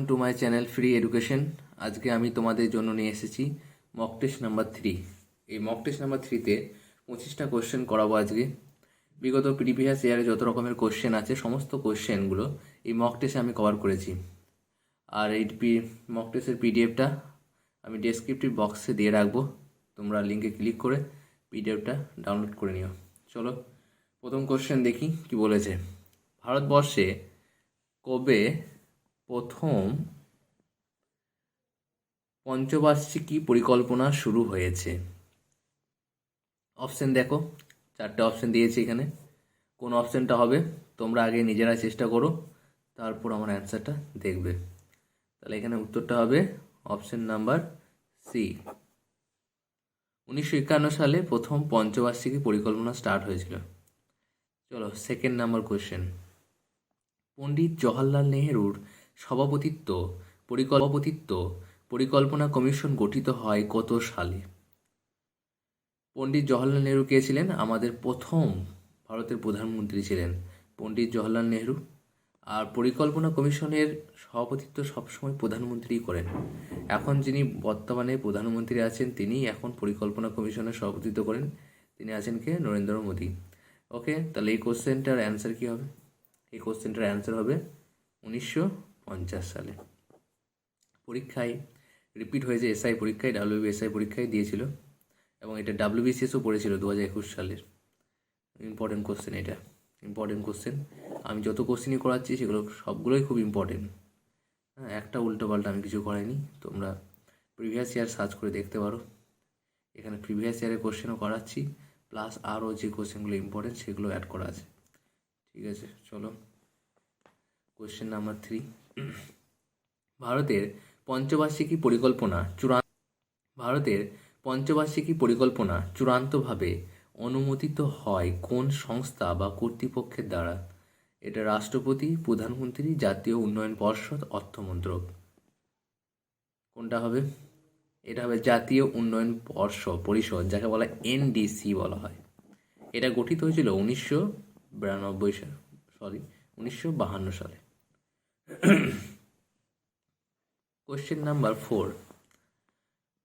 To my channel free education. আজকে আমি তোমাদের জন্য নিয়ে এসেছি মক টেস্ট নাম্বার 3। এই মক টেস্ট নাম্বার 3তে 25টা কোশ্চেন করাবো আজকে। বিগত প্রিভিয়াস ইয়ারে যত রকমের কোশ্চেন আছে সমস্ত কোশ্চেনগুলো এই মক টেস্টে আমি কভার করেছি। আর এই মক টেস্টের পিডিএফটা আমি ডেসক্রিপটিভ বক্সে দিয়ে রাখবো, তোমরা লিঙ্কে ক্লিক করে পিডিএফটা ডাউনলোড করে নিও। চলো প্রথম কোশ্চেন দেখি কি বলেছে। ভারতবর্ষে কবে প্রথম পঞ্চবার্ষিকী পরিকল্পনা শুরু হয়েছে? অপশন দেখো, 4টে অপশন দিয়েছে এখানে। কোন অপশনটা হবে তোমরা আগে নিজেরা চেষ্টা করো, তারপর আমার অ্যান্সারটা দেখবে। তাহলে এখানে উত্তরটা হবে অপশন নাম্বার সি। 1951 সালে প্রথম পঞ্চবার্ষিকী পরিকল্পনা স্টার্ট হয়েছিল। চলো second number question. Pandit Jawaharlal নেহেরুর সভাপতিত্ব পরিকল্পনা কমিশন গঠিত হয় কত সালে? পণ্ডিত জওহরলাল নেহেরু কে ছিলেন? আমাদের প্রথম ভারতের প্রধানমন্ত্রী ছিলেন পণ্ডিত জওহরলাল নেহেরু। আর পরিকল্পনা কমিশনের সভাপতিত্ব সবসময় প্রধানমন্ত্রীই করেন। এখন যিনি বর্তমানে প্রধানমন্ত্রী আছেন তিনি এখন পরিকল্পনা কমিশনের সভাপতিত্ব করেন, তিনি আছেন কে? নরেন্দ্র মোদী। ওকে, তাহলে এই কোশ্চেনটার অ্যান্সার কী হবে? এই কোশ্চেনটার অ্যান্সার হবে 1950 সালে। পরীক্ষায় রিপিট হয়েছে, এসআই পরীক্ষায়, ডাব্লিউবিএসআই পরীক্ষায় দিয়েছিল এবং এটা ডাব্লিউবিসিএসও পড়েছিল 2021 সালের। ইম্পর্টেন্ট কোশ্চেন, এটা ইম্পর্টেন্ট কোশ্চেন। আমি যত কোশ্চেনই করাচ্ছি সেগুলো সবগুলোই খুব ইম্পর্টেন্ট। হ্যাঁ, একটা উল্টো পাল্টা আমি কিছু করাইনি। তোমরা প্রিভিয়াস ইয়ার সার্চ করে দেখতে পারো, এখানে প্রিভিয়াস ইয়ারের কোশ্চেনও করাচ্ছি, প্লাস আরও যে কোশ্চেনগুলো ইম্পর্টেন্ট সেগুলো অ্যাড করা আছে। ঠিক আছে, চলো কোশ্চেন নাম্বার 3। ভারতের পঞ্চবার্ষিকী পরিকল্পনা চূড়ান্তভাবে অনুমোদিত হয় কোন সংস্থা বা কর্তৃপক্ষের দ্বারা? এটা রাষ্ট্রপতি, প্রধানমন্ত্রী, জাতীয় উন্নয়ন পর্ষদ, অর্থমন্ত্রক। কোনটা হবে? এটা হবে জাতীয় উন্নয়ন পরিষদ, যাকে বলা এনডিসি বলা হয়। এটা গঠিত হয়েছিল 1952 সালে। Question number 4।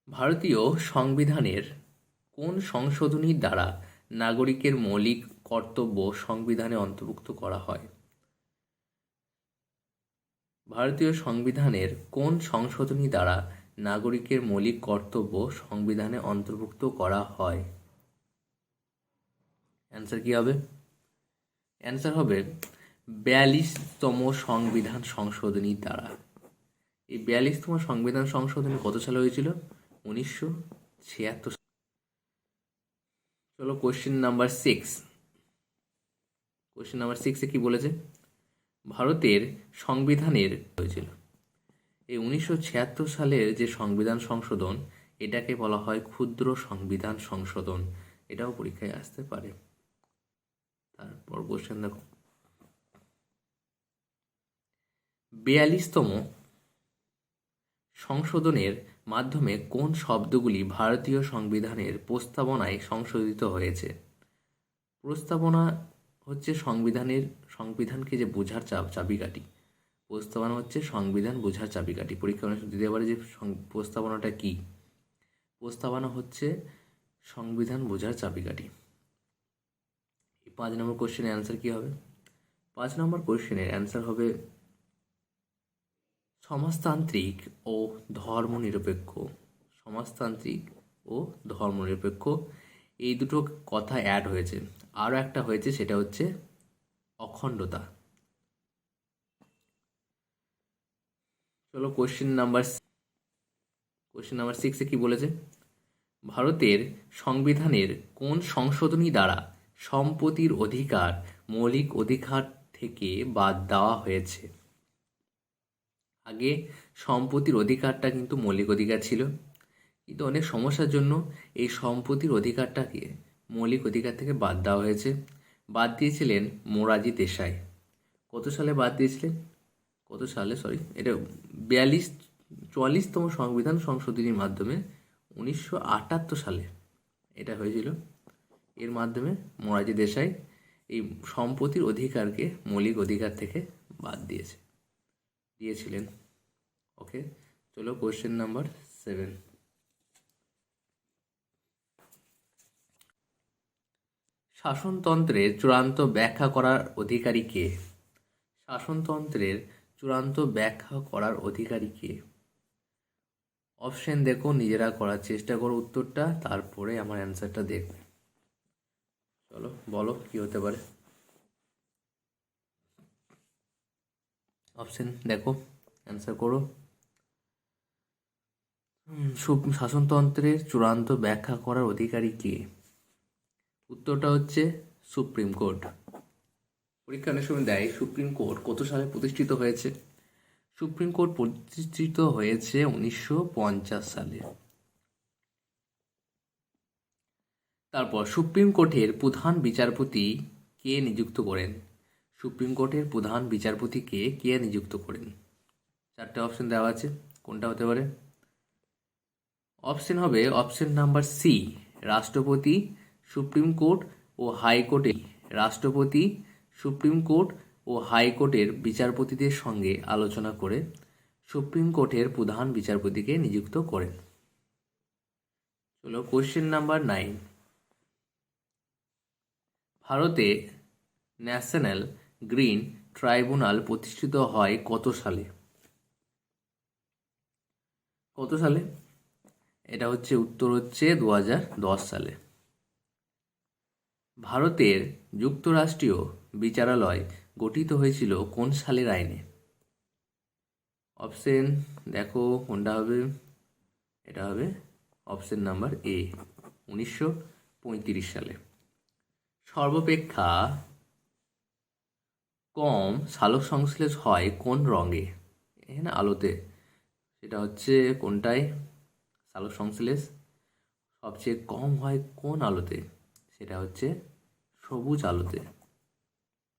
ভারতীয় সংবিধানের কোন সংশোধনীর দ্বারা নাগরিকের মৌলিক কর্তব্য সংবিধানে অন্তর্ভুক্ত করা হয়? ভারতীয় সংবিধানের কোন সংশোধনী দ্বারা নাগরিকের মৌলিক কর্তব্য সংবিধানে অন্তর্ভুক্ত করা হয়? অ্যান্সার কি হবে? অ্যান্সার হবে 42তম সংবিধান সংশোধনীর দ্বারা। এই 42তম সংবিধান সংশোধনী কত সালে হয়েছিল? 1976। চলো কোশ্চেন নাম্বার 6। কোশ্চেন নাম্বার 6-এ কি বলেছে? ভারতের সংবিধানের হয়েছিল এই 1976 সালের যে সংবিধান সংশোধন, এটাকে বলা হয় ক্ষুদ্র সংবিধান সংশোধন। এটাও পরীক্ষায় আসতে পারে। তারপর কোশ্চেন দেখো, 42তম সংশোধনের মাধ্যমে কোন শব্দগুলি ভারতীয় সংবিধানের প্রস্তাবনায় সংশোধিত হয়েছে? প্রস্তাবনা হচ্ছে সংবিধানকে যে বোঝার চাবিকাঠি। প্রস্তাবনা হচ্ছে সংবিধান বোঝার চাবিকাঠি। পরীক্ষা অনেক দিতে পারে যে প্রস্তাবনাটা কি? প্রস্তাবনা হচ্ছে সংবিধান বোঝার চাবিকাঠি। 5 নম্বর কোশ্চেনের অ্যান্সার কি হবে? 5 নম্বর কোশ্চেনের অ্যান্সার হবে সমাজতান্ত্রিক ও ধর্মনিরপেক্ষ। সমাজতান্ত্রিক ও ধর্মনিরপেক্ষ, এই দুটো কথা অ্যাড হয়েছে। আরও একটা হয়েছে, সেটা হচ্ছে অখণ্ডতা। চলো কোশ্চেন নাম্বার 6-এ কি বলেছে? ভারতের সংবিধানের কোন সংশোধনী দ্বারা সম্পত্তির অধিকার মৌলিক অধিকার থেকে বাদ দেওয়া হয়েছে? আগে সম্পত্তির অধিকারটা কিন্তু মৌলিক অধিকার ছিল, কিন্তু অনেক সমস্যার জন্য এই সম্পত্তির অধিকারটাকে মৌলিক অধিকার থেকে বাদ দেওয়া হয়েছে। বাদ দিয়েছিলেন মোরারজি দেশাই। কত সালে বাদ দিয়েছিলেন? এটা 44তম সংবিধান সংশোধনীর মাধ্যমে 1978 সালে এটা হয়েছিল। এর মাধ্যমে মোরারজি দেশাই এই সম্পত্তির অধিকারকে মৌলিক অধিকার থেকে বাদ দিয়েছিলেন। ওকে, চলো কোশ্চেন নাম্বার 7। শাসনতন্ত্রের চূড়ান্ত ব্যাখ্যা করার অধিকারী কে? শাসনতন্ত্রের চূড়ান্ত ব্যাখ্যা করার অধিকারী কে? অপশন দেখো, নিজেরা করার চেষ্টা করো উত্তরটা, তারপরে আমার অ্যান্সারটা দেখবে। চলো বলো কি হতে পারে। অপশন দেখো, অ্যান্সার করো। শাসনতন্ত্রের চূড়ান্ত ব্যাখ্যা করার অধিকারী কে? উত্তরটা হচ্ছে সুপ্রিম কোর্ট। পরীক্ষা অনেক সময় দেয় সুপ্রিম কোর্ট কত সালে প্রতিষ্ঠিত হয়েছে। সুপ্রিম কোর্ট প্রতিষ্ঠিত হয়েছে 1950 সালে। তারপর সুপ্রিম কোর্টের প্রধান বিচারপতি কে নিযুক্ত করেন? সুপ্রিম কোর্টের প্রধান বিচারপতিকে কে নিযুক্ত করেন? চারটে অপশন দেওয়া আছে, কোনটা হতে পারে? অপশন হবে অপশন নাম্বার সি, রাষ্ট্রপতি। সুপ্রিম কোর্ট ও হাইকোর্টে রাষ্ট্রপতি সুপ্রিম কোর্ট ও হাইকোর্টের বিচারপতিদের সঙ্গে আলোচনা করে সুপ্রিম কোর্টের প্রধান বিচারপতিকে নিযুক্ত করেন। চলো কোশ্চেন নাম্বার 9। ভারতে ন্যাশনাল গ্রিন ট্রাইব্যুনাল প্রতিষ্ঠিত হয় কত সালে? কত সালে? এটা হচ্ছে উত্তর হচ্ছে 2010 সালে। ভারতের যুক্তরাষ্ট্রীয় বিচারালয় গঠিত হয়েছিল কোন সালের আইনে? অপশন দেখো কোনটা হবে। এটা হবে অপশন নাম্বার এ, 1935 সালে। সর্বাপেক্ষা কম সালোক সংশ্লেষ হয় কোন রঙে? এখানে আলোতে। সেটা হচ্ছে কোনটায় সালোক সংশ্লেষ সবচেয়ে কম হয় কোন আলোতে? সেটা হচ্ছে সবুজ আলোতে।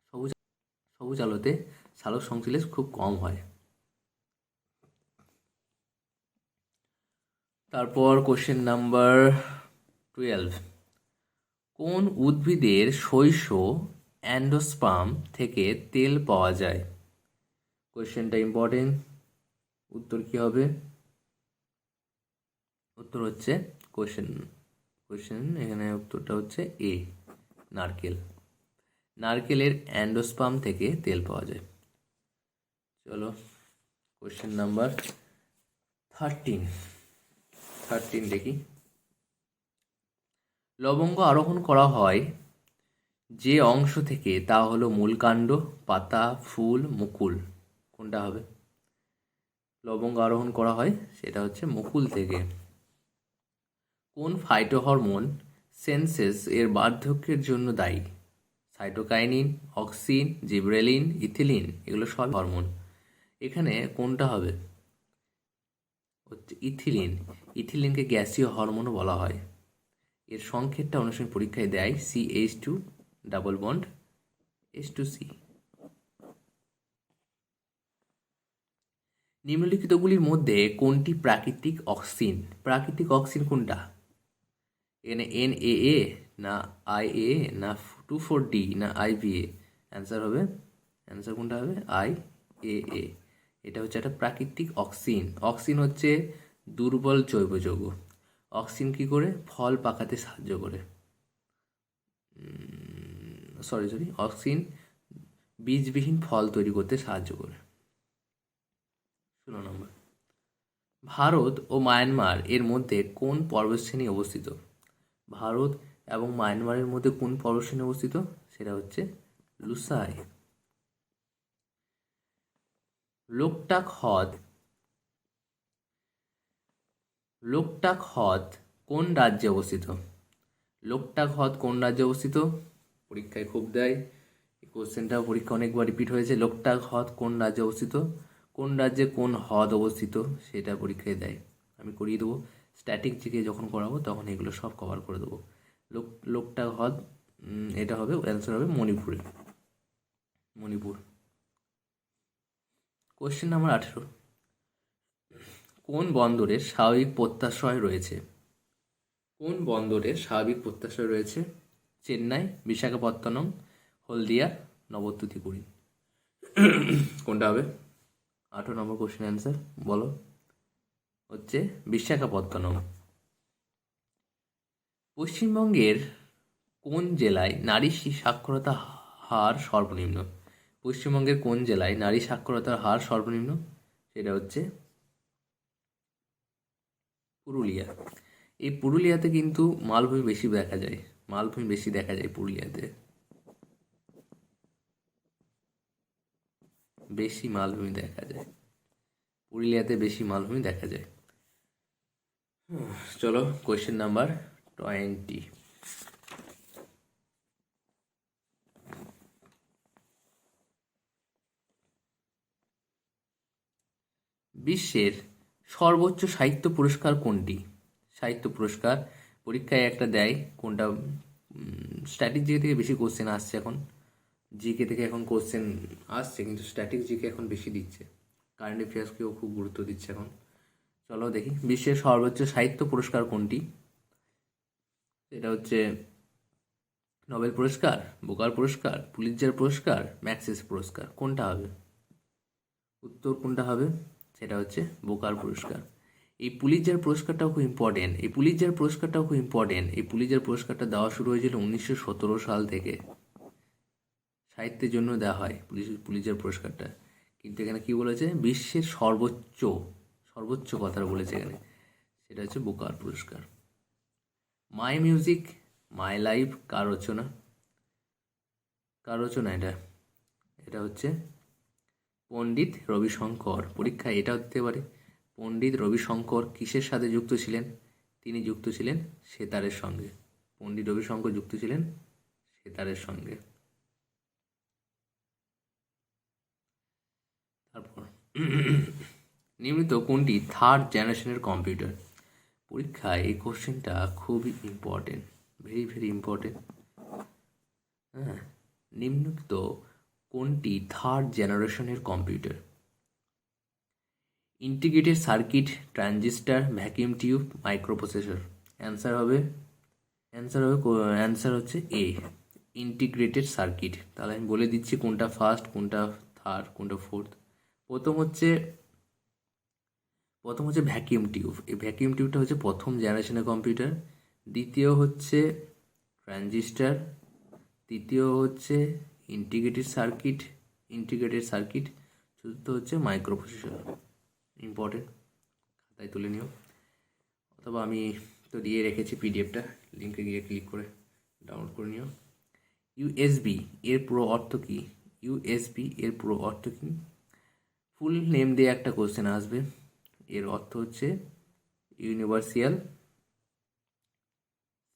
সবুজ সবুজ আলোতে সালোক সংশ্লেষ খুব কম হয়। তারপর কোশ্চেন নাম্বার 12। কোন উদ্ভিদের শস্য অ্যান্ডোস্পার্ম থেকে তেল পাওয়া যায়? কোশ্চেনটা ইম্পর্টেন্ট। উত্তর কি হবে? উত্তর হচ্ছে কোশ্চেন এখানে উত্তরটা হচ্ছে এ, নারকেল। নারকেলের অ্যান্ডোস্পার্ম থেকে তেল পাওয়া যায়। চলো কোশ্চেন নাম্বার 13 দেখি। লবঙ্গ আরোহণ করা হয় যে অংশ থেকে তা হলো মূল কাণ্ড, পাতা, ফুল, মুকুল। কোনটা হবে? লবঙ্গ আরোহণ করা হয় সেটা হচ্ছে মুকুল থেকে। কোন ফাইটোহরমোন সেন্সেস এর বার্ধক্যের জন্য দায়ী? সাইটোকাইনিন, অক্সিন, জিবরেলিন, ইথিলিন, এগুলো সব হরমোন। এখানে কোনটা হবে? হচ্ছে ইথিলিন। ইথিলিনকে গ্যাসীয় হরমোনও বলা হয়। এর সংক্ষেপটা অনেক সময় পরীক্ষায় দেয় CH2 ডাবল বন্ড H2C। নিম্নলিখিতগুলির মধ্যে কোনটি প্রাকৃতিক অক্সিন? প্রাকৃতিক অক্সিন কোনটা? এখানে NAA না IA না 2,4-D না IBA? অ্যান্সার কোনটা হবে? IAA। এটা হচ্ছে একটা প্রাকৃতিক অক্সিন। অক্সিন হচ্ছে দুর্বল জৈব যৌগ। অক্সিন কি করে? ফল পাকাতে সাহায্য করে। সরি অক্সিন বীজবিহীন ফল তৈরি করতে সাহায্য করে। 16 নম্বর। ভারত ও মায়ানমার এর মধ্যে কোন পর্বতশ্রেণী অবস্থিত? ভারত এবং মায়ানমারের মধ্যে কোন পর্বতশ্রেণী অবস্থিত? সেটা হচ্ছে লুসাই। লোকটাক হ্রদ কোন রাজ্যে অবস্থিত? লোকটাক হ্রদ কোন রাজ্যে অবস্থিত? পরীক্ষায় খুব দেয় এই কোশ্চেনটা, পরীক্ষা অনেকবার রিপিট হয়েছে। লোকটাক হ্রদ কোন রাজ্যে অবস্থিত? কোন রাজ্যে কোন হ্রদ অবস্থিত সেটা পরীক্ষায় দেয়। আমি করিয়ে দেবো, স্ট্যাটিক জিকে যখন করাবো তখন এগুলো সব কভার করে দেবো। লোকটাক হ্রদ এটা হবে, অ্যান্সার হবে মণিপুর। Question number 18। কোন বন্দরের স্বাভাবিক প্রত্যাশয় রয়েছে? কোন বন্দরের স্বাভাবিক প্রত্যাশয় রয়েছে? চেন্নাই, বিশাখাপত্তনম, হলদিয়া, নবতুতিপুরি। কোনটা হবে? 18 নম্বর কোশ্চেন অ্যান্সার বলো, হচ্ছে বিশাখাপত্তনম। পশ্চিমবঙ্গের কোন জেলায় নারী সাক্ষরতা হার সর্বনিম্ন? পশ্চিমবঙ্গের কোন জেলায় নারী সাক্ষরতার হার সর্বনিম্ন? সেটা হচ্ছে পুরুলিয়া। এই পুরুলিয়াতে কিন্তু মালভূমি বেশি দেখা যায়, মালভূমি বেশি দেখা যায় পুরুলিয়াতে, বেশি মালভূমি দেখা যায় পুরুলিয়াতে, বেশি মালভূমি দেখা যায়। চলো কোয়েশ্চেন নাম্বার 20। বিশ্বের সর্বোচ্চ সাহিত্য পুরস্কার কোনটি? সাহিত্য পুরস্কার পরীক্ষায় একটা দেয়, কোনটা? স্ট্যাটিক জিকে থেকে বেশি কোশ্চেন আসছে এখন, জিকে থেকে এখন কোশ্চেন আসছে, কিন্তু স্ট্যাটিক জিকে এখন বেশি দিচ্ছে, কারেন্ট অ্যাফেয়ার্সকেও খুব গুরুত্ব দিচ্ছে এখন। চলো দেখি, বিশ্বের সর্বোচ্চ সাহিত্য পুরস্কার কোনটি? এটা হচ্ছে নোবেল পুরস্কার, বুকার পুরস্কার, পুলিৎজার পুরস্কার, ম্যাক্সেস পুরস্কার। কোনটা হবে? উত্তর কোনটা হবে? সেটা হচ্ছে বুকার পুরস্কার। এই পুলিৎজার পুরস্কারটাও খুব ইম্পর্টেন্ট, এই পুলিৎজার পুরস্কারটা দেওয়া শুরু হয়েছিল 1917 সাল থেকে, সাহিত্যের জন্য দেওয়া হয় পুলিৎজার পুরস্কারটা। কিন্তু এখানে কি বলেছে? বিশ্বের সর্বোচ্চ, সর্বোচ্চ কথাটা বলেছে এখানে, সেটা হচ্ছে বুকার পুরস্কার। মাই মিউজিক মাই লাইফ কার রচনা? কার রচনা এটা? এটা হচ্ছে পণ্ডিত রবিশঙ্কর। পরীক্ষায় এটা হতে পারে। পণ্ডিত রবিশঙ্কর কিসের সাথে যুক্ত ছিলেন? তিনি যুক্ত ছিলেন সেতারের সঙ্গে। পণ্ডিত রবিশঙ্কর যুক্ত ছিলেন সেতারের সঙ্গে। তারপর নিম্নিত কোনটি থার্ড জেনারেশনের কম্পিউটার? পরীক্ষায় এই কোশ্চেনটা খুবই ইম্পর্টেন্ট, ভেরি ভেরি ইম্পর্টেন্ট। হ্যাঁ, নিম্নলিখিত কোনটি থার্ড জেনারেশনের computer? Integrated circuit, transistor, vacuum tube, microprocessor. Answer হচ্ছে এ, ইন্টিগ্রেটেড সার্কিট। তাহলে আমি বলে দিচ্ছি কোনটা ফার্স্ট, কোনটা থার্ড, কোনটা ফোর্থ। প্রথম হচ্ছে ভ্যাকিউম টিউব। এই ভ্যাকিউম টিউবটা হচ্ছে প্রথম জেনারেশনের কম্পিউটার। দ্বিতীয় হচ্ছে ট্রানজিস্টার, তৃতীয় হচ্ছে ইন্টিগ্রেটেড সার্কিট, চতুর্থ হচ্ছে মাইক্রোপ্রসেসর। ইম্পর্টেন্ট, খাতায় তুলে নিও, অথবা আমি তো দিয়ে রেখেছি পিডিএফটা, লিঙ্কে গিয়ে ক্লিক করে ডাউনলোড করে নিও। ইউএসবি এর পুরো অর্থ কী? ফুল নেম দিয়ে একটা কোশ্চেন আসবে। এর অর্থ হচ্ছে ইউনিভার্সাল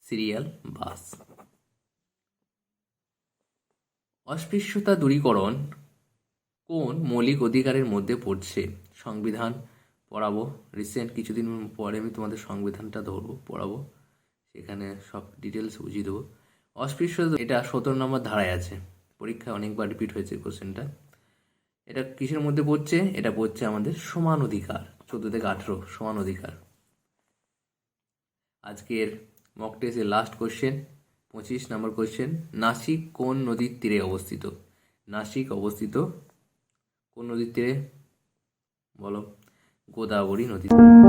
সিরিয়াল বাস। অস্পৃশ্যতা দূরীকরণ কোন মৌলিক অধিকারের মধ্যে পড়ছে? সংবিধান পড়াবো, রিসেন্ট কিছুদিন পরে আমি তোমাদের সংবিধানটা পড়াবো, সেখানে সব ডিটেলস বুঝিয়ে দেবো। অস্পৃশ্যতা, এটা 17 নম্বর ধারায় আছে, পরীক্ষায় অনেকবার রিপিট হয়েছে কোশ্চেনটা। এটা কিসের মধ্যে পড়ছে? এটা পড়ছে আমাদের সমান অধিকার, 14 থেকে 18 সমান অধিকার। আজকের মক টেস্টের লাস্ট কোশ্চেন, 25 নম্বর কোশ্চেন। নাসিক কোন নদীর তীরে অবস্থিত? নাসিক অবস্থিত কোন নদীর তীরে? বলো, গোদাবরী নদীর তীরে।